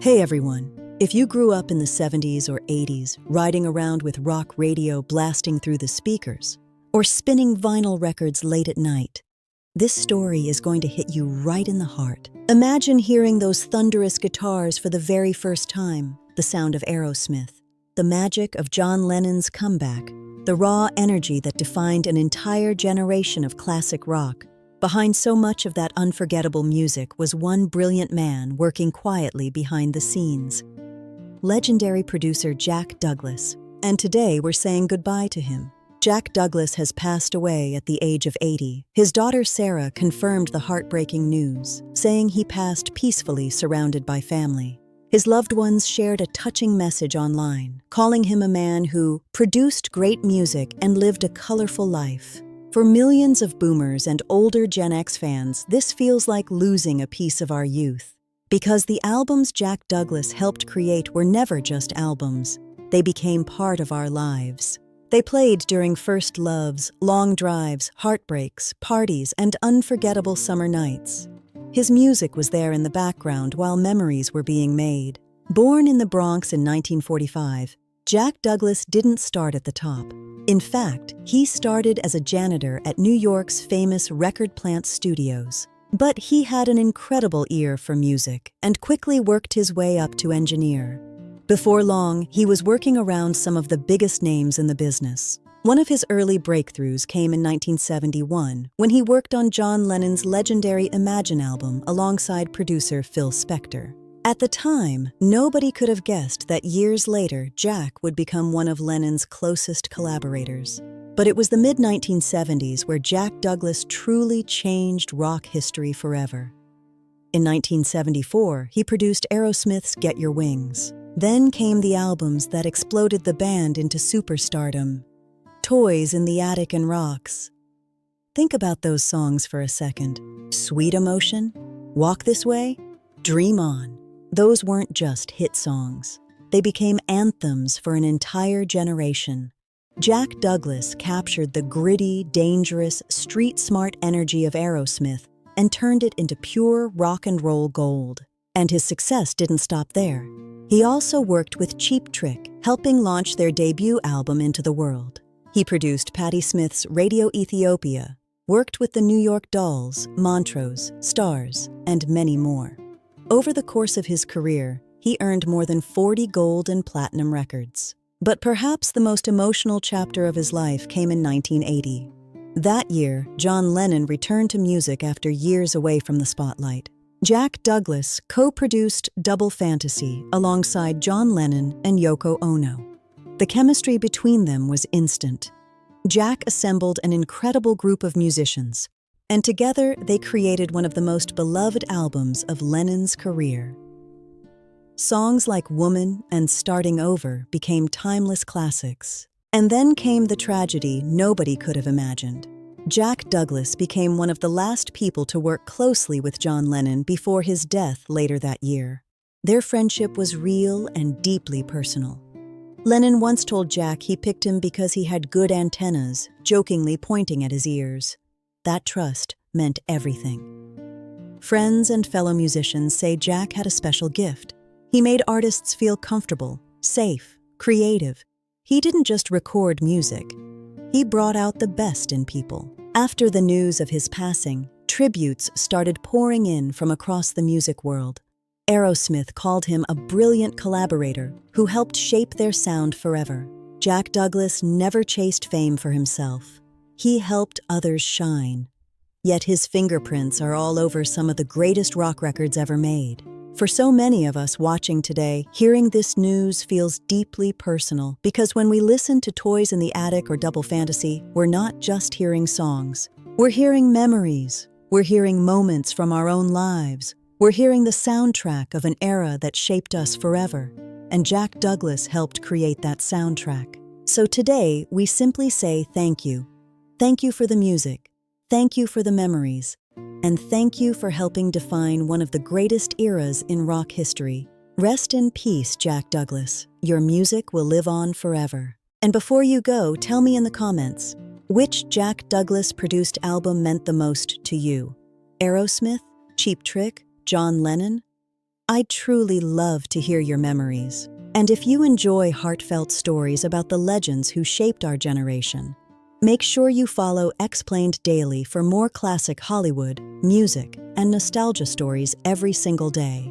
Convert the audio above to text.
Hey everyone, if you grew up in the 70s or 80s, riding around with rock radio blasting through the speakers, or spinning vinyl records late at night, this story is going to hit you right in the heart. Imagine hearing those thunderous guitars for the very first time, the sound of Aerosmith, the magic of John Lennon's comeback, the raw energy that defined an entire generation of classic rock. Behind so much of that unforgettable music was one brilliant man working quietly behind the scenes. Legendary producer Jack Douglas. And today we're saying goodbye to him. Jack Douglas has passed away at the age of 80. His daughter Sarah confirmed the heartbreaking news, saying he passed peacefully surrounded by family. His loved ones shared a touching message online, calling him a man who produced great music and lived a colorful life. For millions of boomers and older Gen X fans, this feels like losing a piece of our youth. Because the albums Jack Douglas helped create were never just albums. They became part of our lives. They played during first loves, long drives, heartbreaks, parties, and unforgettable summer nights. His music was there in the background while memories were being made. Born in the Bronx in 1945, Jack Douglas didn't start at the top. In fact, he started as a janitor at New York's famous record plant studios. But he had an incredible ear for music and quickly worked his way up to engineer. Before long, he was working around some of the biggest names in the business. One of his early breakthroughs came in 1971 when he worked on John Lennon's legendary Imagine album alongside producer Phil Spector. At the time, nobody could have guessed that years later, Jack would become one of Lennon's closest collaborators. But it was the mid-1970s where Jack Douglas truly changed rock history forever. In 1974, he produced Aerosmith's Get Your Wings. Then came the albums that exploded the band into superstardom. Toys in the Attic and Rocks. Think about those songs for a second. Sweet Emotion, Walk This Way, Dream On. Those weren't just hit songs. They became anthems for an entire generation. Jack Douglas captured the gritty, dangerous, street-smart energy of Aerosmith and turned it into pure rock and roll gold. And his success didn't stop there. He also worked with Cheap Trick, helping launch their debut album into the world. He produced Patti Smith's Radio Ethiopia, worked with the New York Dolls, Montrose, Stars, and many more. Over the course of his career, he earned more than 40 gold and platinum records. But perhaps the most emotional chapter of his life came in 1980. That year, John Lennon returned to music after years away from the spotlight. Jack Douglas co-produced Double Fantasy alongside John Lennon and Yoko Ono. The chemistry between them was instant. Jack assembled an incredible group of musicians, and together they created one of the most beloved albums of Lennon's career. Songs like Woman and Starting Over became timeless classics. And then came the tragedy nobody could have imagined. Jack Douglas became one of the last people to work closely with John Lennon before his death later that year. Their friendship was real and deeply personal. Lennon once told Jack he picked him because he had good antennas, jokingly pointing at his ears. That trust meant everything. Friends and fellow musicians say Jack had a special gift. He made artists feel comfortable, safe, creative. He didn't just record music. He brought out the best in people. After the news of his passing, tributes started pouring in from across the music world. Aerosmith called him a brilliant collaborator who helped shape their sound forever. Jack Douglas never chased fame for himself. He helped others shine. Yet his fingerprints are all over some of the greatest rock records ever made. For so many of us watching today, hearing this news feels deeply personal because when we listen to Toys in the Attic or Double Fantasy, we're not just hearing songs. We're hearing memories. We're hearing moments from our own lives. We're hearing the soundtrack of an era that shaped us forever. And Jack Douglas helped create that soundtrack. So today, we simply say thank you. Thank you for the music. Thank you for the memories. And thank you for helping define one of the greatest eras in rock history. Rest in peace, Jack Douglas. Your music will live on forever. And before you go, tell me in the comments, which Jack Douglas produced album meant the most to you? Aerosmith, Cheap Trick, John Lennon? I'd truly love to hear your memories. And if you enjoy heartfelt stories about the legends who shaped our generation, make sure you follow Xplained Daily for more classic Hollywood, music, and nostalgia stories every single day.